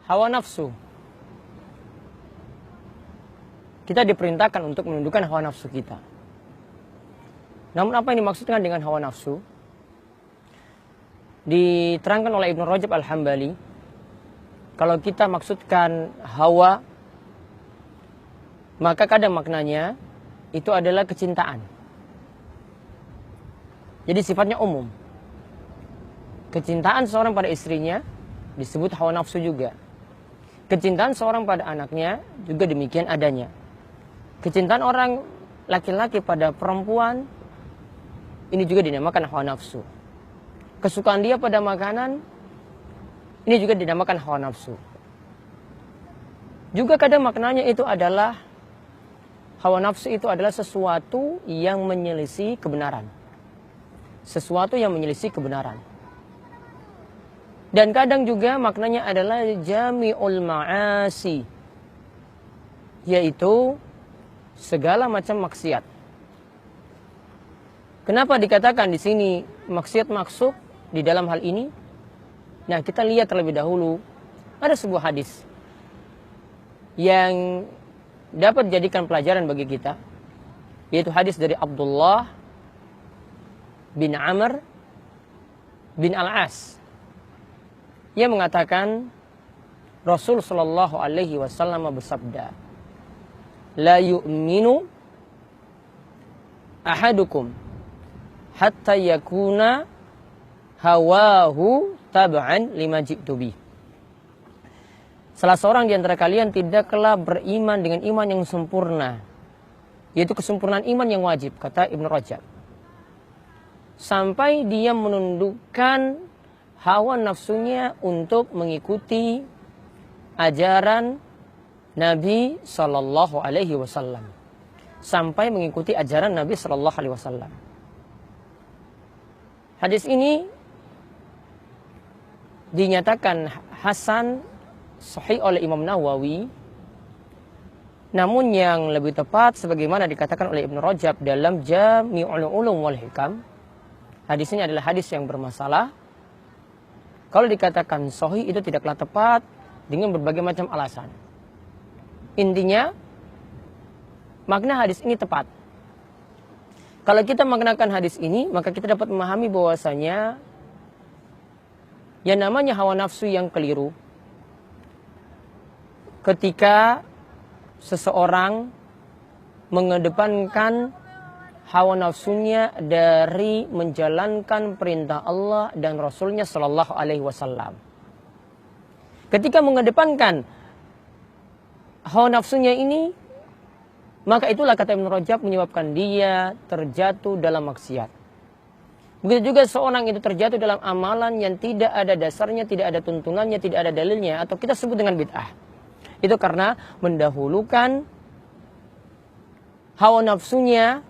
hawa nafsu. Kita diperintahkan untuk menundukkan hawa nafsu kita. Namun apa yang dimaksudkan dengan hawa nafsu? Diterangkan oleh Ibnu Rajab Al-Hambali, kalau kita maksudkan hawa, maka kadang maknanya itu adalah kecintaan. Jadi sifatnya umum. Kecintaan seorang pada istrinya disebut hawa nafsu juga. Kecintaan seorang pada anaknya juga demikian adanya. Kecintaan orang laki-laki pada perempuan ini juga dinamakan hawa nafsu. Kesukaan dia pada makanan ini juga dinamakan hawa nafsu. Juga kadang maknanya itu adalah hawa nafsu itu adalah sesuatu yang menyelisih kebenaran. Sesuatu yang menyelisih kebenaran. Dan kadang juga maknanya adalah jami'ul ma'asi, yaitu segala macam maksiat. Kenapa dikatakan di sini maksiat masuk di dalam hal ini? Nah, kita lihat terlebih dahulu ada sebuah hadis yang dapat dijadikan pelajaran bagi kita, yaitu hadis dari Abdullah bin Amr bin Al-As. Ia mengatakan Rasul sallallahu alaihi wasallam bersabda, "La yu'minu ahadukum hatta yakuna hawahu tab'an lima ji'tu bih." Salah seorang di antara kalian tidaklah beriman dengan iman yang sempurna, yaitu kesempurnaan iman yang wajib, kata Ibnu Rajab, sampai dia menundukkan hawa nafsunya untuk mengikuti ajaran Nabi Sallallahu Alaihi Wasallam, sampai mengikuti ajaran Nabi Sallallahu Alaihi Wasallam. Hadis ini dinyatakan hasan sahih oleh Imam Nawawi, namun yang lebih tepat sebagaimana dikatakan oleh Ibnu Rajab dalam Jami'ul Ulum wal Hikam, hadis ini adalah hadis yang bermasalah. Kalau dikatakan sahih itu tidaklah tepat dengan berbagai macam alasan. Intinya, makna hadis ini tepat. Kalau kita maknakan hadis ini, maka kita dapat memahami bahwasanya yang namanya hawa nafsu yang keliru, ketika seseorang mengedepankan hawa nafsunya dari menjalankan perintah Allah dan Rasulnya Sallallahu Alaihi Wasallam. Ketika mengedepankan hawa nafsunya ini, maka itulah kata Ibnu Rajab menyebabkan dia terjatuh dalam maksiat. Begitu juga seorang itu terjatuh dalam amalan yang tidak ada dasarnya, tidak ada tuntunannya, tidak ada dalilnya, atau kita sebut dengan bid'ah. Itu karena mendahulukan hawa nafsunya.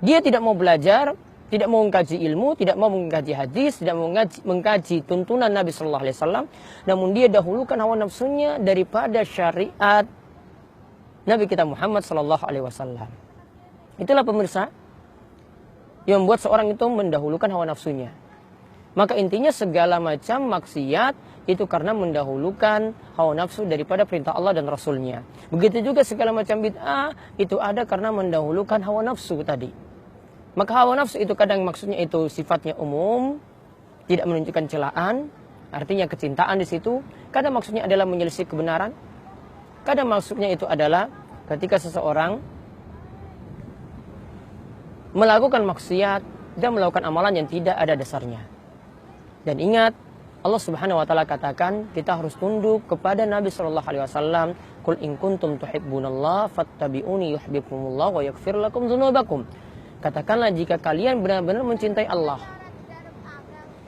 Dia tidak mau belajar, tidak mau mengkaji ilmu, tidak mau mengkaji hadis, tidak mau mengkaji tuntunan Nabi Sallallahu Alaihi Wasallam, namun dia dahulukan hawa nafsunya daripada syariat Nabi kita Muhammad Sallallahu Alaihi Wasallam. Itulah pemirsa yang membuat seorang itu mendahulukan hawa nafsunya. Maka intinya segala macam maksiat itu karena mendahulukan hawa nafsu daripada perintah Allah dan Rasulnya. Begitu juga segala macam bid'ah itu ada karena mendahulukan hawa nafsu tadi. Maka hawa nafsu itu kadang maksudnya itu sifatnya umum, tidak menunjukkan celaan, artinya kecintaan di situ. Kadang maksudnya adalah menyelisih kebenaran. Kadang maksudnya itu adalah ketika seseorang melakukan maksiat dan melakukan amalan yang tidak ada dasarnya. Dan ingat, Allah Subhanahu wa taala katakan kita harus tunduk kepada Nabi sallallahu alaihi wasallam, "Qul in kuntum tuhibbunallaha fattabi'uni yuhibbukumullah wa yaghfir lakum dzunubakum." Katakanlah jika kalian benar-benar mencintai Allah,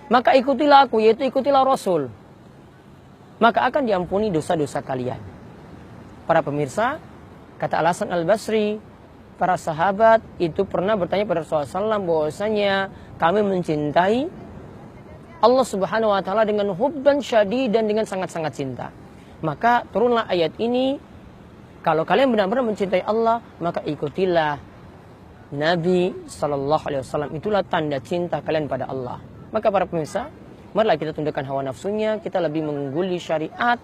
maka ikutilah aku, yaitu ikutilah Rasul. Maka akan diampuni dosa-dosa kalian. Para pemirsa, kata Al-Hasan Al-Basri, para sahabat itu pernah bertanya pada Rasulullah SAW bahwasanya kami mencintai Allah Subhanahu wa taala dengan hubban syadid dan dengan sangat-sangat cinta. Maka turunlah ayat ini, kalau kalian benar-benar mencintai Allah, maka ikutilah Nabi Sallallahu Alaihi Wasallam, itulah tanda cinta kalian pada Allah. Maka para pemirsa, Marilah kita tundukkan hawa nafsunya, kita lebih mengungguli syariat,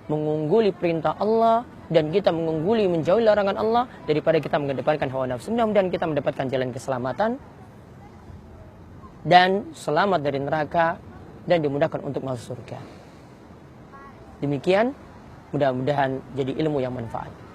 mengungguli perintah Allah, dan kita mengungguli menjauhi larangan Allah daripada kita mengedepankan hawa nafsu. Mudah-mudahan kita mendapatkan jalan keselamatan dan selamat dari neraka dan dimudahkan untuk masuk surga. Demikian, mudah-mudahan jadi ilmu yang manfaat.